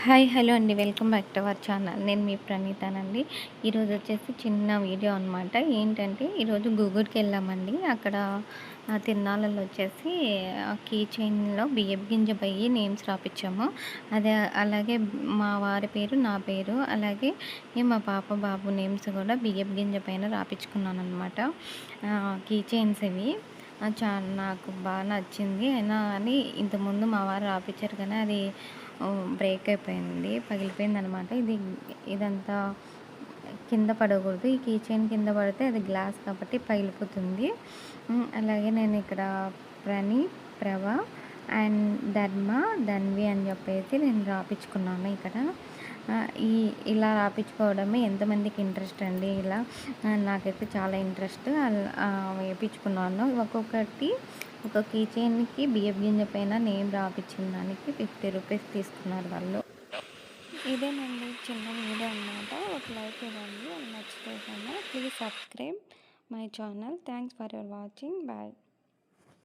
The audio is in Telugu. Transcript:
హాయ్ హలో అండి. Welcome back to our channel. నేను మీ ప్రణీతానండి. ఈరోజు వచ్చేసి చిన్న వీడియో అనమాట. ఏంటంటే ఈరోజు గూగుల్కి వెళ్ళామండి. అక్కడ తిరునాళ్ళలో వచ్చేసి కీ చైన్లో బియ్యపు గింజ పైయి నేమ్స్ రాపిచ్చాము. అదే అలాగే మా వారి పేరు, నా పేరు, అలాగే మా పాప బాబు నేమ్స్ కూడా బియ్యపు గింజ పైన రాపిచ్చుకున్నాను అనమాట. కీ చైన్స్ ఇవి. నాకు బాగా నచ్చింది. అయినా కానీ ఇంతకుముందు మా వారు రాపిచ్చారు కానీ అది బ్రేక్ అయిపోయింది, పగిలిపోయిందనమాట. ఇదంతా కింద పడకూడదు. ఈ కీ చైన్ కింద పడితే అది గ్లాస్ కాబట్టి పగిలిపోతుంది. అలాగే నేను ఇక్కడ ప్రణి, ప్రభ అండ్ ధర్మ, ధన్వి అని చెప్పేసి నేను రాపించుకున్నాను ఇక్కడ. ఇలా రాపించుకోవడమే ఎంతమందికి ఇంట్రెస్ట్ అండి. ఇలా నాకైతే చాలా ఇంట్రెస్ట్. వేయించుకున్నాను. ఒక కీ చైన్కి బియ్యపు గింజ పైన నేమ్ రాపించిన దానికి 50 రూపీస్ తీసుకున్నారు వాళ్ళు. ఇదేనండి చిన్న వీడియో అన్నమాట. ఒక లైక్ ఇవ్వండి, అది నచ్చితే కన్నా please subscribe my channel. Thanks for your watching. Bye.